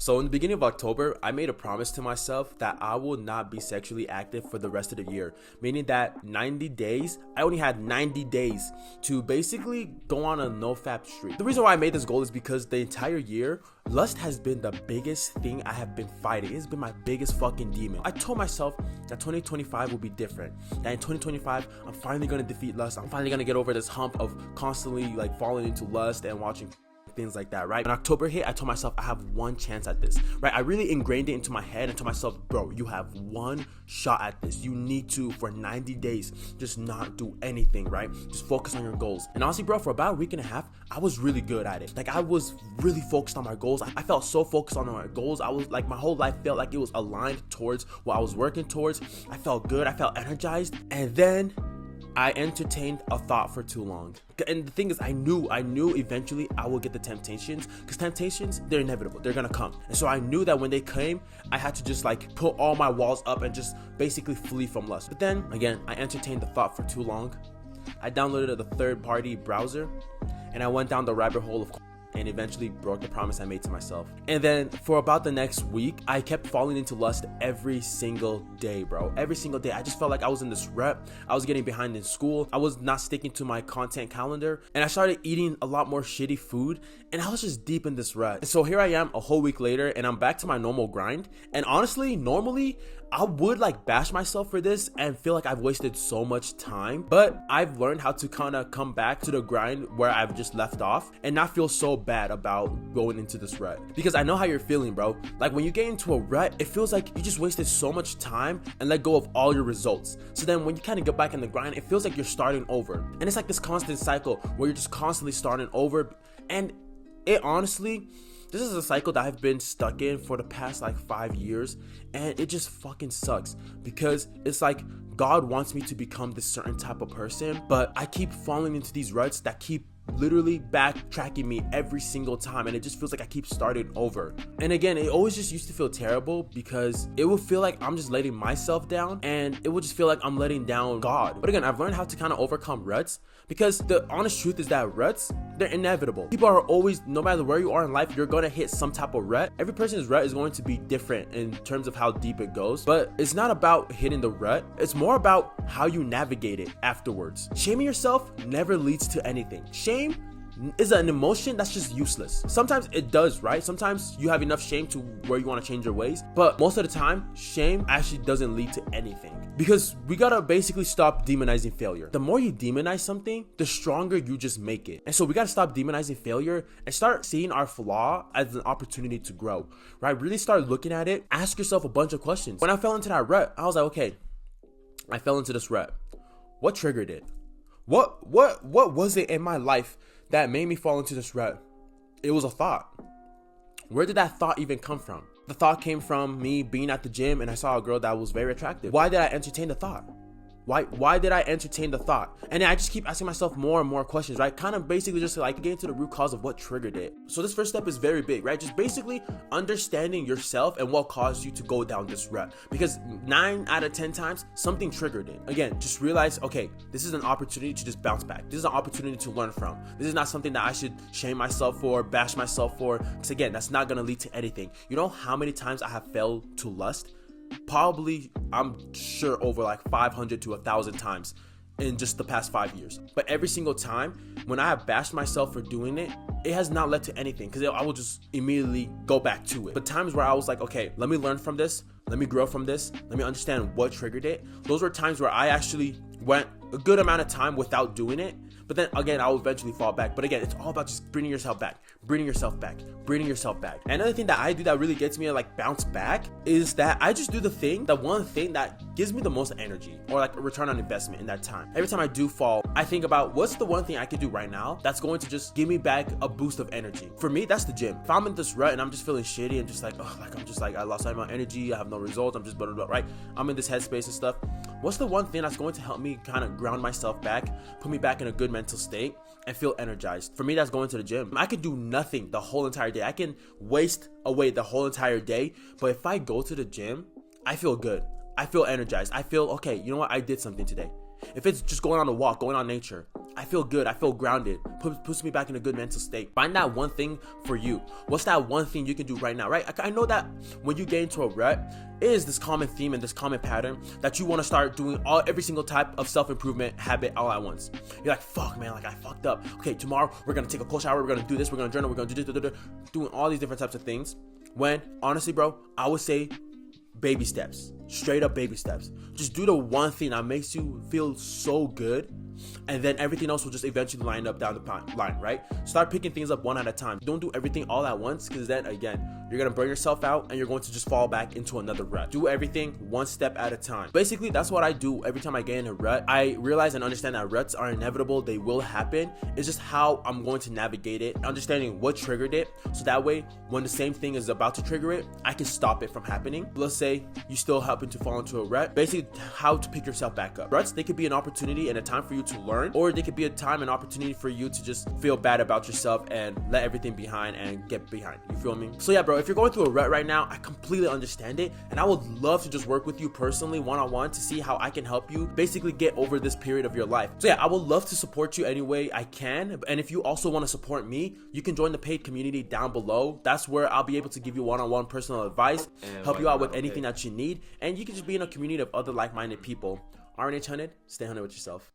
So in the beginning of October, I made a promise to myself that I will not be sexually active for the rest of the year, meaning that 90 days, I only had 90 days to basically go on a no-fap streak. The reason why I made this goal is because the entire year, lust has been the biggest thing I have been fighting. It's been my biggest fucking demon. I told myself that 2025 will be different, that in 2025, I'm finally gonna defeat lust. I'm finally gonna get over this hump of constantly like falling into lust and watching things like that, right? When October hit, I told myself I have one chance at this, right? I really ingrained it into my head and told myself, bro, you have one shot at this. You need to, for 90 days, just not do anything, right? Just focus on your goals. And honestly, bro, for about a week and a half, I was really good at it. Like, I was really focused on my goals. I felt so focused on my goals. I was like, my whole life felt like it was aligned towards what I was working towards. I felt good. I felt energized. And then I entertained a thought for too long. And the thing is, I knew eventually I would get the temptations, because temptations, they're inevitable. They're gonna come. And so I knew that when they came, I had to just like put all my walls up and just basically flee from lust. But then again, I entertained the thought for too long. I downloaded the third-party browser and I went down the rabbit hole of and eventually broke the promise I made to myself. And then for about the next week, I kept falling into lust every single day, bro. Every single day. I just felt like I was in this rut. I was getting behind in school. I was not sticking to my content calendar. And I started eating a lot more shitty food. And I was just deep in this rut. And so here I am a whole week later and I'm back to my normal grind. And honestly, normally, I would like bash myself for this and feel like I've wasted so much time, but I've learned how to kind of come back to the grind where I've just left off and not feel so bad about going into this rut. Because I know how you're feeling, bro. Like when you get into a rut, it feels like you just wasted so much time and let go of all your results. So then when you kind of get back in the grind, it feels like you're starting over. And it's like this constant cycle where you're just constantly starting over. And it honestly, this is a cycle that I've been stuck in for the past like 5 years, and it just fucking sucks because it's like God wants me to become this certain type of person, but I keep falling into these ruts that keep literally backtracking me every single time, and it just feels like I keep starting over. And again, it always just used to feel terrible because it would feel like I'm just letting myself down, and it would just feel like I'm letting down God. But again, I've learned how to kind of overcome ruts, because the honest truth is that ruts, they're inevitable. People are always, no matter where you are in life, you're gonna hit some type of rut. Every person's rut is going to be different in terms of how deep it goes, but it's not about hitting the rut. It's more about how you navigate it afterwards. Shaming yourself never leads to anything. Shame is an emotion that's just useless. Sometimes it does, right? Sometimes you have enough shame to where you want to change your ways, but most of the time, shame actually doesn't lead to anything. Because we gotta basically stop demonizing failure. The more you demonize something, the stronger you just make it. And so we gotta stop demonizing failure and start seeing our flaw as an opportunity to grow, right? Really start looking at it. Ask yourself a bunch of questions. When I fell into that rut, I was like, okay, I fell into this rut. What triggered it? What was it in my life that made me fall into this rut? It was a thought. Where did that thought even come from? The thought came from me being at the gym and I saw a girl that was very attractive. Why did I entertain the thought? Why did I entertain the thought? And then I just keep asking myself more and more questions, right? Kind of basically just like getting to the root cause of what triggered it. So this first step is very big, right? Just basically understanding yourself and what caused you to go down this rut. Because 9 out of 10 times, something triggered it. Again, just realize, okay, this is an opportunity to just bounce back. This is an opportunity to learn from. This is not something that I should shame myself for, bash myself for. Because again, that's not gonna lead to anything. You know how many times I have failed to lust? Probably, I'm sure, over like 500 to 1,000 times in just the past 5 years. But every single time when I have bashed myself for doing it, it has not led to anything because I will just immediately go back to it. But times where I was like, okay, let me learn from this, let me grow from this, let me understand what triggered it. Those were times where I actually went a good amount of time without doing it. But then again, I'll eventually fall back. But again, it's all about just bringing yourself back. And another thing that I do that really gets me to like bounce back is that I just do the one thing that gives me the most energy or like a return on investment in that time. Every time I do fall, I think about what's the one thing I could do right now that's going to just give me back a boost of energy. For me, that's the gym. If I'm in this rut and I'm just feeling shitty and just like, I lost all my energy, I have no results, I'm just blah, blah, blah, right? I'm in this headspace and stuff. What's the one thing that's going to help me kind of ground myself back, put me back in a good mental state and feel energized? For me, that's going to the gym. I can do nothing the whole entire day. I can waste away the whole entire day. But if I go to the gym, I feel good. I feel energized. I feel, okay, you know what? I did something today. If it's just going on a walk, going on nature, I feel good. I feel grounded. Puts me back in a good mental state. Find that one thing for you. What's that one thing you can do right now, right? I know that when you get into a rut, it is this common theme and this common pattern that you want to start doing every single type of self-improvement habit all at once. You're like, fuck, man, like I fucked up. Okay, tomorrow we're going to take a cold shower. We're going to do this. We're going to journal. We're going to do this, doing all these different types of things. When, honestly, bro, I would say baby steps. Straight up baby steps. Just do the one thing that makes you feel so good, and then everything else will just eventually line up down the line, right? Start picking things up one at a time. Don't do everything all at once, because then again, you're gonna burn yourself out and you're going to just fall back into another rut. Do everything one step at a time. Basically, that's what I do every time I get in a rut. I realize and understand that ruts are inevitable. They will happen. It's just how I'm going to navigate it, understanding what triggered it, so that way when the same thing is about to trigger it, I can stop it from happening. Let's say you still happen to fall into a rut. Basically, how to pick yourself back up. Ruts, they could be an opportunity and a time for you to learn, or they could be a time and opportunity for you to just feel bad about yourself and let everything behind and get behind. You feel me? So yeah, bro, if you're going through a rut right now, I completely understand it, and I would love to just work with you personally one-on-one to see how I can help you basically get over this period of your life. So yeah, I would love to support you any way I can, and if you also want to support me, you can join the paid community down below. That's where I'll be able to give you one-on-one personal advice, help you out with anything that you need, and you can just be in a community of other like-minded people. RNH Hunnid, stay Hunnid with yourself.